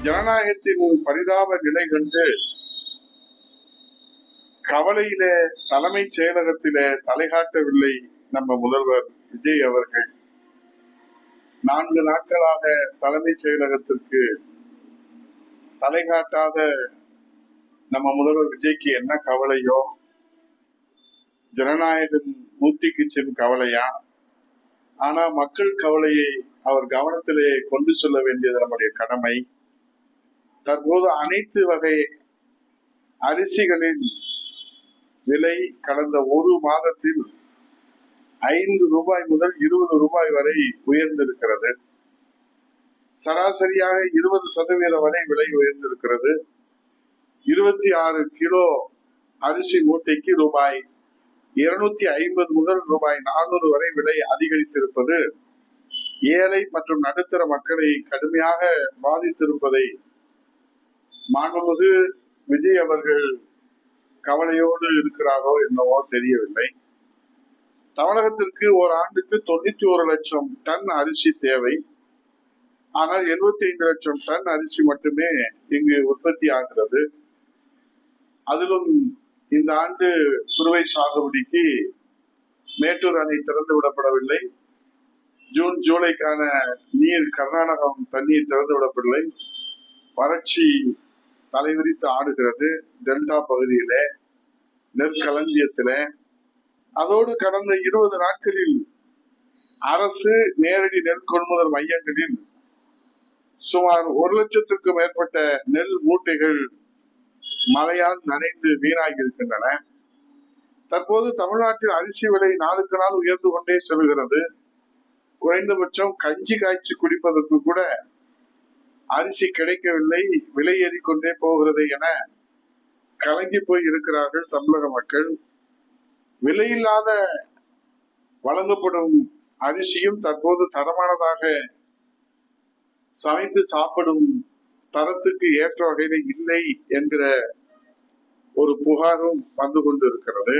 ஜனநாயகத்தின் பரிதாப நிலை கண்டு கவலையிலே தலைமைச் செயலகத்திலே தலைகாட்டவில்லை நம்ம முதல்வர் விஜய் அவர்கள். 4 நாட்களாக தலைமைச் செயலகத்திற்கு தலைகாட்டாத நம்ம முதல்வர் விஜய்க்கு என்ன கவலையோ, ஜனநாயகம் மூர்த்திக்கு செல்லும் கவலையா? ஆனா மக்கள் கவலையை அவர் கவனத்திலே கொண்டு செல்ல வேண்டியது நம்முடைய கடமை. தற்போது அனைத்து வகை அரிசிகளின் விலை கடந்த ஒரு மாதத்தில் 5 ரூபாய் முதல் 20 ரூபாய் வரை உயர்ந்திருக்கிறது. சராசரியாக 20% வரை விலை உயர்ந்திருக்கிறது. 26 கிலோ அரிசி மூட்டைக்கு ரூபாய் 250 முதல் ரூபாய் 400 வரை விலை அதிகரித்திருப்பது ஏழை மற்றும் நடுத்தர மக்களை கடுமையாக பாதித்திருப்பதை மாண்புமிகு விஜய் அவர்கள் கவலையோடு இருக்கிறாரோ என்னவோ தெரியவில்லை. தமிழகத்திற்கு ஒரு ஆண்டுக்கு 91 லட்சம் டன் அரிசி தேவை. ஆனால் 75 லட்சம் டன் அரிசி மட்டுமே இங்கு உற்பத்தி ஆகிறது. அதிலும் இந்த ஆண்டு குறுவை சாகுபடிக்கு மேட்டூர் அணை திறந்து விடப்படவில்லை. ஜூன் ஜூலைக்கான நீர் கர்நாடகம் தண்ணீர் திறந்து விடப்படவில்லை. வறட்சி தலைவிரித்து ஆடுகிறது டெல்டா பகுதியில, நெற்களஞ்சியத்தில. அதோடு கடந்த 20 நாட்களில் அரசு நேரடி நெல் கொள்முதல் மையங்களில் சுமார் 1 லட்சத்திற்கும் மேற்பட்ட நெல் மூட்டைகள் மழையால் நனைந்து வீணாகி இருக்கின்றன. தற்போது தமிழ்நாட்டில் அரிசி விலை நாளுக்கு நாள் உயர்ந்து கொண்டே செல்கிறது. குறைந்தபட்சம் கஞ்சி காய்ச்சி குடிப்பதற்கு கூட அரிசி கிடைக்கவில்லை, விலை ஏறிக்கொண்டே போகிறது என கலங்கி போய் இருக்கிறார்கள் தமிழக மக்கள். விலையில்லாத வழங்கப்படும் அரிசியும் தற்போது தரமானதாக சமைத்து சாப்பிடும் தரத்துக்கு ஏற்ற வகையில் இல்லை என்கிற ஒரு புகாரும் வந்து கொண்டு இருக்கிறது.